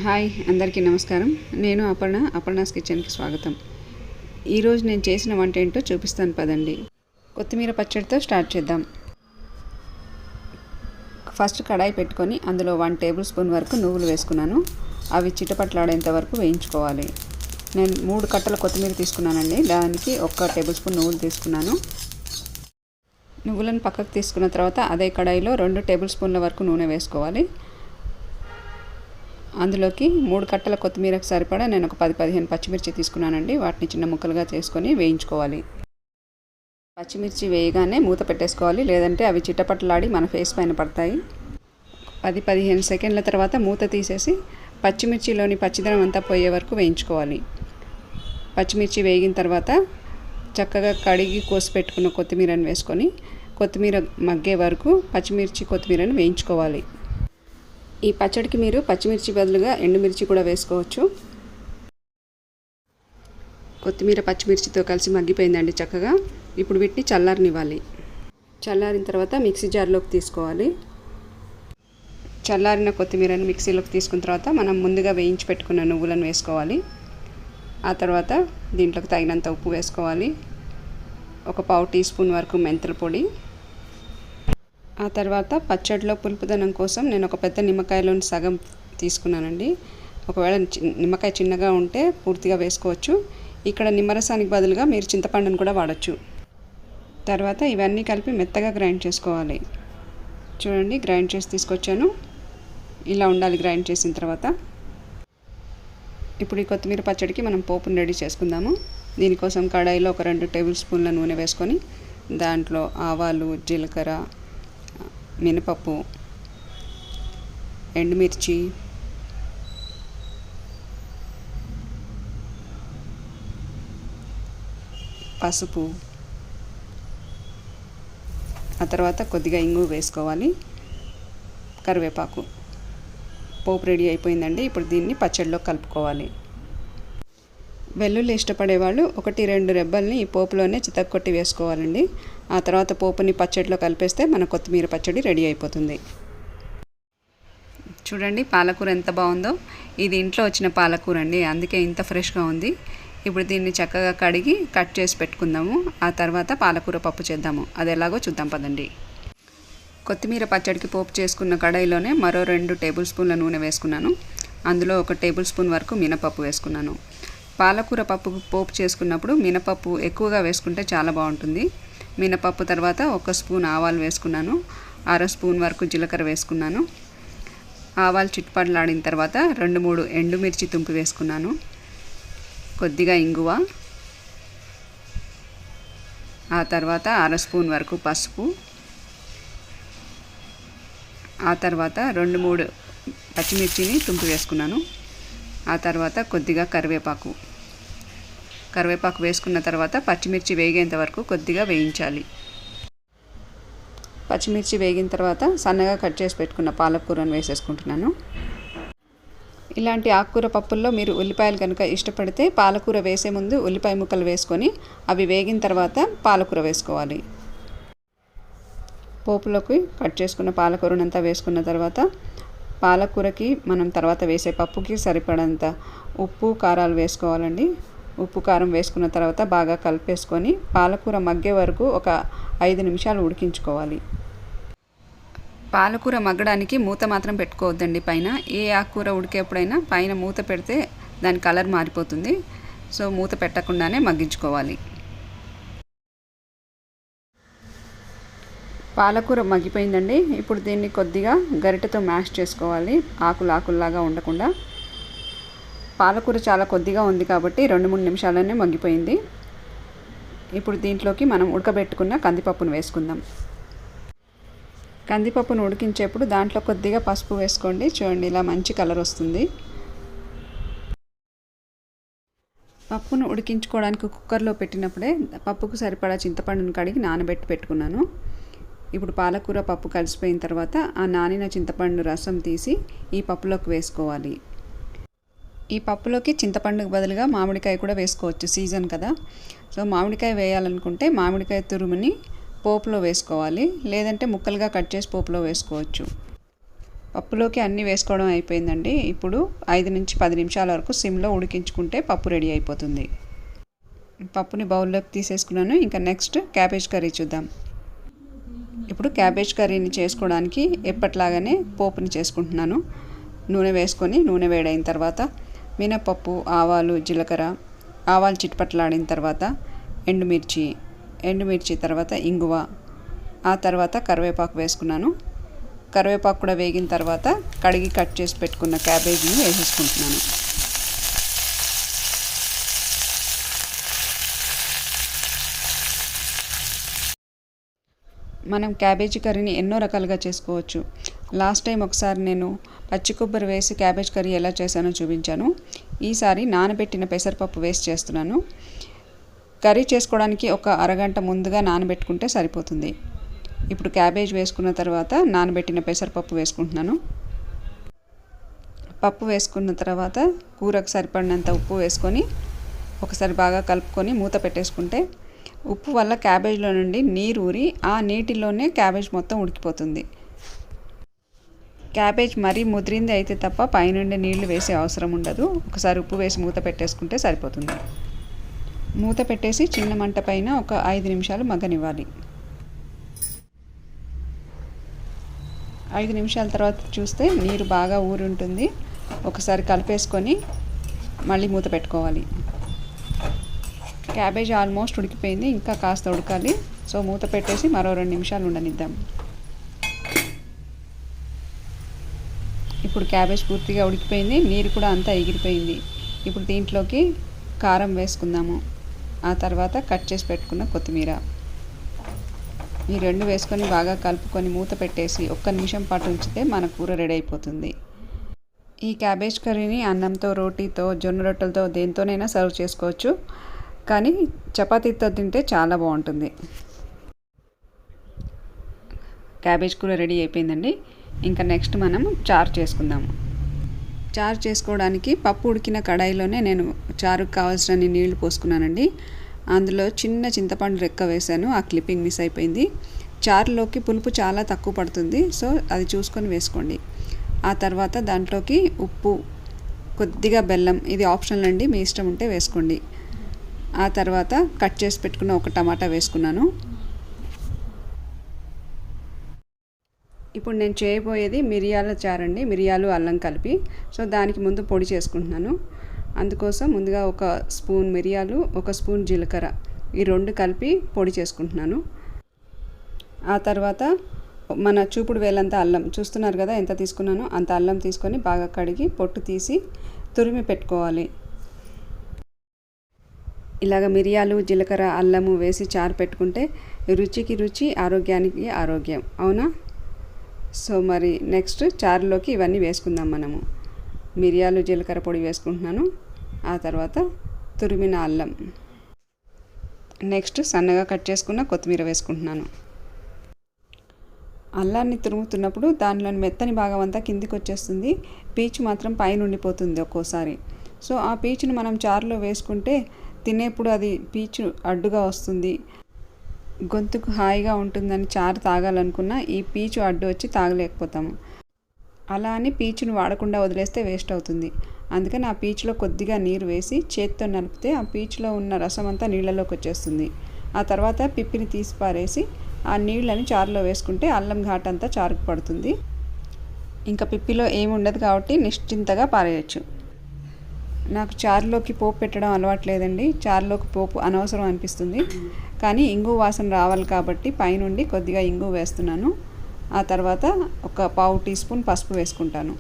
Hi అందరికీ నమస్కారం. నేను అపర్ణాస్ కిచెన్కి స్వాగతం. ఈరోజు నేను చేసిన వంట ఏంటో చూపిస్తాను పదండి. కొత్తిమీర పచ్చడితో స్టార్ట్ చేద్దాం. ఫస్ట్ కడాయి పెట్టుకొని అందులో 1 టేబుల్ స్పూన్ వరకు నువ్వులు వేసుకున్నాను. అవి చిటపట్లాడేంత వరకు వేయించుకోవాలి. నేను 3 కట్టల కొత్తిమీర తీసుకున్నానండి. దానికి 1 టేబుల్ స్పూన్ నువ్వులు తీసుకున్నాను. నువ్వులను పక్కకు తీసుకున్న తర్వాత అదే కడాయిలో 2 టేబుల్ స్పూన్ల వరకు నూనె వేసుకోవాలి. అందులోకి 3 కట్టల కొత్తిమీరకు సరిపడా నేను ఒక 10-15 పచ్చిమిర్చి తీసుకున్నానండి. వాటిని చిన్న ముక్కలుగా చేసుకొని వేయించుకోవాలి. పచ్చిమిర్చి వేయగానే మూత పెట్టేసుకోవాలి, లేదంటే అవి చిట్టపట్టలాడి మన ఫేస్ పైన పడతాయి. 10-15 సెకండ్ల తర్వాత మూత తీసేసి పచ్చిమిర్చిలోని పచ్చిదనం అంతా పోయే వరకు వేయించుకోవాలి. పచ్చిమిర్చి వేగిన తర్వాత చక్కగా కడిగి కోసి పెట్టుకున్న కొత్తిమీరను వేసుకొని కొత్తిమీర మగ్గే వరకు పచ్చిమిర్చి కొత్తిమీరను వేయించుకోవాలి. ఈ పచ్చడికి మీరు పచ్చిమిర్చి బదులుగా ఎండుమిర్చి కూడా వేసుకోవచ్చు. కొత్తిమీర పచ్చిమిర్చితో కలిసి మగ్గిపోయిందండి చక్కగా. ఇప్పుడు వీటిని చల్లారనివ్వాలి. చల్లారిన తర్వాత మిక్సీ జార్లోకి తీసుకోవాలి. చల్లారిన కొత్తిమీరను మిక్సీలోకి తీసుకున్న తర్వాత మనం ముందుగా వేయించి పెట్టుకున్న నువ్వులను వేసుకోవాలి. ఆ తర్వాత దీంట్లోకి తగినంత ఉప్పు వేసుకోవాలి. ఒక 1/4 టీ స్పూన్ వరకు మెంతుల పొడి. ఆ తర్వాత పచ్చడిలో పులుపుదనం కోసం నేను ఒక పెద్ద నిమ్మకాయలోని సగం తీసుకున్నానండి. ఒకవేళ నిమ్మకాయ చిన్నగా ఉంటే పూర్తిగా వేసుకోవచ్చు. ఇక్కడ నిమ్మరసానికి బదులుగా మీరు చింతపండును కూడా వాడచ్చు. తర్వాత ఇవన్నీ కలిపి మెత్తగా గ్రైండ్ చేసుకోవాలి. చూడండి, గ్రైండ్ చేసి తీసుకొచ్చాను. ఇలా ఉండాలి గ్రైండ్ చేసిన తర్వాత. ఇప్పుడు ఈ కొత్తిమీర పచ్చడికి మనం పోపును రెడీ చేసుకుందాము. దీనికోసం కడాయిలో ఒక 2 టేబుల్ స్పూన్ల నూనె వేసుకొని దాంట్లో ఆవాలు, జీలకర్ర, మినపప్పు, ఎండుమిర్చి, పసుపు, ఆ తర్వాత కొద్దిగా ఇంగు వేసుకోవాలి. కరివేపాకు. పోపు రెడీ అయిపోయిందండి. ఇప్పుడు దీన్ని పచ్చడిలో కలుపుకోవాలి. వెల్లుల్లి ఇష్టపడేవాళ్ళు 1-2 రెబ్బల్ని ఈ పోపులోనే చితక్కొట్టి వేసుకోవాలండి. ఆ తర్వాత పోపుని పచ్చడిలో కలిపేస్తే మన కొత్తిమీర పచ్చడి రెడీ అయిపోతుంది. చూడండి పాలకూర ఎంత బాగుందో. ఇది ఇంట్లో వచ్చిన పాలకూర అండి, అందుకే ఇంత ఫ్రెష్గా ఉంది. ఇప్పుడు దీన్ని చక్కగా కడిగి కట్ చేసి పెట్టుకుందాము. ఆ తర్వాత పాలకూర పప్పు చేద్దాము. అది ఎలాగో చూద్దాం పదండి. కొత్తిమీర పచ్చడికి పోపు చేసుకున్న కడాయిలోనే మరో 2 టేబుల్ స్పూన్ల నూనె వేసుకున్నాను. అందులో 1 టేబుల్ స్పూన్ వరకు మినపప్పు వేసుకున్నాను. పాలకూర పప్పు పోపు చేసుకున్నప్పుడు మినపప్పు ఎక్కువగా వేసుకుంటే చాలా బాగుంటుంది. మినపప్పు తర్వాత 1 స్పూన్ ఆవాలు వేసుకున్నాను. 1/2 స్పూన్ వరకు జీలకర్ర వేసుకున్నాను. ఆవాలు చిట్పట్లాడిన తర్వాత 2-3 ఎండుమిర్చి తుంపి వేసుకున్నాను. కొద్దిగా ఇంగువ, ఆ తర్వాత 1/2 స్పూన్ వరకు పసుపు, ఆ తర్వాత 2-3 పచ్చిమిర్చిని తుంపి వేసుకున్నాను. ఆ తర్వాత కొద్దిగా కరివేపాకు వేసుకున్న తర్వాత పచ్చిమిర్చి వేగేంత వరకు కొద్దిగా వేయించాలి. పచ్చిమిర్చి వేగిన తర్వాత సన్నగా కట్ చేసి పెట్టుకున్న పాలకూరను వేసేసుకుంటున్నాను. ఇలాంటి ఆకుకూర పప్పుల్లో మీరు ఉల్లిపాయలు కనుక ఇష్టపడితే పాలకూర వేసే ముందు ఉల్లిపాయ ముక్కలు వేసుకొని అవి వేగిన తర్వాత పాలకూర వేసుకోవాలి. పోపులోకి కట్ చేసుకున్న పాలకూరనంతా వేసుకున్న తర్వాత పాలకూరకి మనం తర్వాత వేసే పప్పుకి సరిపడంత ఉప్పు, కారాలు వేసుకోవాలండి. ఉప్పు, కారం వేసుకున్న తర్వాత బాగా కలిపేసుకొని పాలకూర మగ్గే వరకు ఒక 5 నిమిషాలు ఉడికించుకోవాలి. పాలకూర మగ్గడానికి మూత మాత్రం పెట్టుకోవద్దండి పైన. ఏ ఆకుకూర ఉడికేప్పుడైనా పైన మూత పెడితే దాని కలర్ మారిపోతుంది. సో మూత పెట్టకుండానే మగ్గించుకోవాలి. పాలకూర మగ్గిపోయిందండి. ఇప్పుడు దీన్ని కొద్దిగా గరిటెతో మ్యాష్ చేసుకోవాలి, ఆకులాగా ఉండకుండా. పాలకూర చాలా కొద్దిగా ఉంది కాబట్టి 2-3 నిమిషాలనే మగ్గిపోయింది. ఇప్పుడు దీంట్లోకి మనం ఉడకబెట్టుకున్న కందిపప్పును వేసుకుందాం. కందిపప్పును ఉడికించేప్పుడు దాంట్లో కొద్దిగా పసుపు వేసుకోండి. చూడండి, ఇలా మంచి కలర్ వస్తుంది. పప్పును ఉడికించుకోవడానికి కుక్కర్లో పెట్టినప్పుడే పప్పుకు సరిపడా చింతపండును కడిగి నానబెట్టి పెట్టుకున్నాను. ఇప్పుడు పాలకూర పప్పు కలిసిపోయిన తర్వాత ఆ నానిన చింతపండు రసం తీసి ఈ పప్పులోకి వేసుకోవాలి. ఈ పప్పులోకి చింతపండుకు బదులుగా మామిడికాయ కూడా వేసుకోవచ్చు, సీజన్ కదా. సో మామిడికాయ వేయాలనుకుంటే మామిడికాయ తురుముని పోపులో వేసుకోవాలి, లేదంటే ముక్కలుగా కట్ చేసి పోపులో వేసుకోవచ్చు. పప్పులోకి అన్నీ వేసుకోవడం అయిపోయిందండి. ఇప్పుడు 5 నుంచి 10 నిమిషాల వరకు సిమ్లో ఉడికించుకుంటే పప్పు రెడీ అయిపోతుంది. పప్పుని బౌల్లోకి తీసేసుకున్నాను. ఇంకా నెక్స్ట్ క్యాబేజ్ కర్రీ చూద్దాం. ఇప్పుడు క్యాబేజ్ కర్రీని చేసుకోవడానికి ఎప్పట్లాగానే పోపుని చేసుకుంటున్నాను. నూనె వేసుకొని నూనె వేడైన తర్వాత మినపప్పు, ఆవాలు, జీలకర్ర, ఆవాలు చిట్పట్లాడిన తర్వాత ఎండుమిర్చి తర్వాత ఇంగువ, ఆ తర్వాత కరివేపాకు వేసుకున్నాను. కరివేపాకు కూడా వేగిన తర్వాత కడిగి కట్ చేసి పెట్టుకున్న క్యాబేజీని వేసేసుకుంటున్నాను. మనం క్యాబేజీ కర్రీని ఎన్నో రకాలుగా చేసుకోవచ్చు. లాస్ట్ టైం ఒకసారి నేను పచ్చి కొబ్బరి వేసి క్యాబేజ్ కర్రీ ఎలా చేశానో చూపించాను. ఈసారి నానబెట్టిన పెసరపప్పు వేసి చేస్తున్నాను. కర్రీ చేసుకోవడానికి ఒక అరగంట ముందుగా నానబెట్టుకుంటే సరిపోతుంది. ఇప్పుడు క్యాబేజ్ వేసుకున్న తర్వాత నానబెట్టిన పెసరపప్పు వేసుకుంటున్నాను. పప్పు వేసుకున్న తర్వాత కూరకు సరిపడినంత ఉప్పు వేసుకొని ఒకసారి బాగా కలుపుకొని మూత పెట్టేసుకుంటే ఉప్పు వల్ల క్యాబేజ్లో నుండి నీరు ఊరి ఆ నీటిలోనే క్యాబేజ్ మొత్తం ఉడికిపోతుంది. క్యాబేజ్ మరీ ముదిరింది అయితే తప్ప పైనుండి నీళ్లు వేసే అవసరం ఉండదు. ఒకసారి ఉప్పు వేసి మూత పెట్టేసుకుంటే సరిపోతుంది. మూత పెట్టేసి చిన్న మంట పైన ఒక 5 నిమిషాలు మగ్గనివ్వాలి. 5 నిమిషాల తర్వాత చూస్తే నీరు బాగా ఊరి ఉంటుంది. ఒకసారి కలిపేసుకొని మళ్ళీ మూత పెట్టుకోవాలి. క్యాబేజ్ ఆల్మోస్ట్ ఉడికిపోయింది, ఇంకా కాస్త ఉడకాలి. సో మూత పెట్టేసి మరో 2 నిమిషాలు ఉండనిద్దాం. ఇప్పుడు క్యాబేజ్ పూర్తిగా ఉడికిపోయింది, నీరు కూడా అంతా ఎగిరిపోయింది. ఇప్పుడు దీంట్లోకి కారం వేసుకుందాము. ఆ తర్వాత కట్ చేసి పెట్టుకున్న కొత్తిమీర, ఈ 2 వేసుకొని బాగా కలుపుకొని మూత పెట్టేసి 1 నిమిషం పాటు ఉంచితే మన కూర రెడీ అయిపోతుంది. ఈ క్యాబేజ్ కర్రీని అన్నంతో, రోటీతో, జొన్న రొట్టెలతో దేంతోనైనా సర్వ్ చేసుకోవచ్చు. కానీ చపాతీతో తింటే చాలా బాగుంటుంది. క్యాబేజ్ కూర రెడీ అయిపోయిందండి. ఇంకా నెక్స్ట్ మనం చారు చేసుకుందాము. చారు చేసుకోవడానికి పప్పు ఉడికిన కడాయిలోనే నేను చారుకు కావాల్సిన నీళ్లు పోసుకున్నానండి. అందులో చిన్న చింతపండు రెక్క వేసాను, ఆ క్లిప్పింగ్ మిస్ అయిపోయింది. చారులోకి పులుపు చాలా తక్కువ పడుతుంది, సో అది చూసుకొని వేసుకోండి. ఆ తర్వాత దాంట్లోకి ఉప్పు, కొద్దిగా బెల్లం, ఇది ఆప్షనల్ అండి, మీ ఇష్టం ఉంటే వేసుకోండి. ఆ తర్వాత కట్ చేసి పెట్టుకున్న ఒక టమాటా వేసుకున్నాను. ఇప్పుడు నేను చేయబోయేది మిరియాల చారు అండి, మిరియాలు అల్లం కలిపి. సో దానికి ముందు పొడి చేసుకుంటున్నాను. అందుకోసం ముందుగా 1 స్పూన్ మిరియాలు, 1 స్పూన్ జీలకర్ర, ఈ 2 కలిపి పొడి చేసుకుంటున్నాను. ఆ తర్వాత మన చూపుడు వేలంత అల్లం, చూస్తున్నారు కదా ఎంత తీసుకున్నానో అంత అల్లం తీసుకొని బాగా కడిగి పొట్టు తీసి తురిమి పెట్టుకోవాలి. ఇలాగ మిరియాలు, జీలకర్ర, అల్లము వేసి చారు పెట్టుకుంటే రుచికి రుచి, ఆరోగ్యానికి ఆరోగ్యం, అవునా? సో మరి నెక్స్ట్ చారులోకి ఇవన్నీ వేసుకుందాం మనము. మిరియాలు, జీలకర్ర పొడి వేసుకుంటున్నాను. ఆ తర్వాత తురిమిన అల్లం, నెక్స్ట్ సన్నగా కట్ చేసుకున్న కొత్తిమీర వేసుకుంటున్నాను. అల్లాన్ని తురుముతున్నప్పుడు దానిలోని మెత్తని భాగం అంతా కిందికి వచ్చేస్తుంది, పీచు మాత్రం పైన ఉండిపోతుంది ఒక్కోసారి. సో ఆ పీచును మనం చారులో వేసుకుంటే తినేప్పుడు అది పీచు అడ్డుగా వస్తుంది. గొంతుకు హాయిగా ఉంటుందని చారు తాగాలనుకున్నా ఈ పీచు అడ్డు వచ్చి తాగలేకపోతాము. అలా అని పీచును వాడకుండా వదిలేస్తే వేస్ట్ అవుతుంది. అందుకని ఆ పీచులో కొద్దిగా నీరు వేసి చేత్తో నలిపితే ఆ పీచులో ఉన్న రసం అంతా నీళ్ళలోకి వచ్చేస్తుంది. ఆ తర్వాత పిప్పిని తీసి పారేసి ఆ నీళ్ళని చారులో వేసుకుంటే అల్లం ఘాట్ అంతా చారుకు పడుతుంది. ఇంకా పిప్పిలో ఏమి ఉండదు కాబట్టి నిశ్చింతగా పారేయచ్చు. నాకు చారులోకి పోపు పెట్టడం అలవాట్లేదండి. చారులోకి పోపు అనవసరం అనిపిస్తుంది. కానీ ఇంగు వాసన రావాలి కాబట్టి పైనుండి కొద్దిగా ఇంగు వేస్తున్నాను. ఆ తర్వాత 1 పావు టీ స్పూన్ పసుపు వేసుకుంటాను.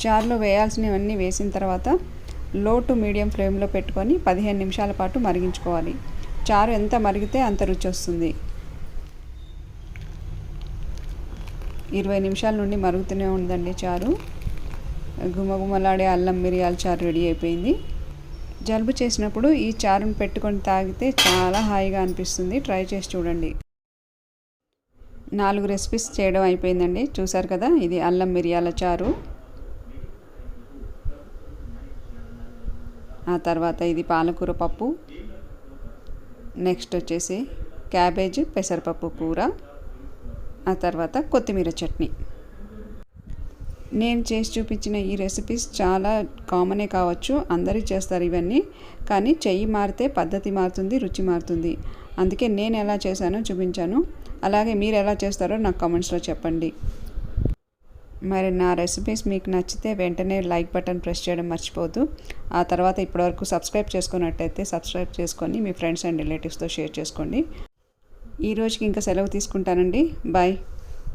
చారులో వేయాల్సినవన్నీ వేసిన తర్వాత లో టు మీడియం ఫ్లేమ్లో పెట్టుకొని 15 నిమిషాల పాటు మరిగించుకోవాలి. చారు ఎంత మరిగితే అంత రుచి వస్తుంది. 20 నిమిషాల నుండి మరుగుతూనే ఉందండి చారు. గుమగుమలాడే అల్లం మిరియాల చారు రెడీ అయిపోయింది. జలుబు చేసినప్పుడు ఈ చారును పెట్టుకొని తాగితే చాలా హాయిగా అనిపిస్తుంది. ట్రై చేసి చూడండి. 4 రెసిపీస్ చేయడం అయిపోయిందండి. చూసారు కదా, ఇది అల్లం మిరియాల చారు. ఆ తర్వాత ఇది పాలకూర పప్పు, నెక్స్ట్ వచ్చేసి క్యాబేజ్ పెసరపప్పు కూర, ఆ తర్వాత కొత్తిమీర చట్నీ. నేను చేసి చూపించిన ఈ రెసిపీస్ చాలా కామనే కావచ్చు, అందరూ చేస్తారు ఇవన్నీ. కానీ చెయ్యి మారితే పద్ధతి మారుతుంది, రుచి మారుతుంది. అందుకే నేను ఎలా చేశానో చూపించాను. అలాగే మీరు ఎలా చేస్తారో నాకు కామెంట్స్లో చెప్పండి. మరి నా రెసిపీస్ మీకు నచ్చితే వెంటనే లైక్ బటన్ ప్రెస్ చేయడం మర్చిపోవద్దు. ఆ తర్వాత ఇప్పటివరకు సబ్స్క్రైబ్ చేసుకున్నట్టయితే సబ్స్క్రైబ్ చేసుకొని మీ ఫ్రెండ్స్ అండ్ రిలేటివ్స్తో షేర్ చేసుకోండి. ఈ రోజుకి ఇంకా సెలవు తీసుకుంటానండి. బాయ్.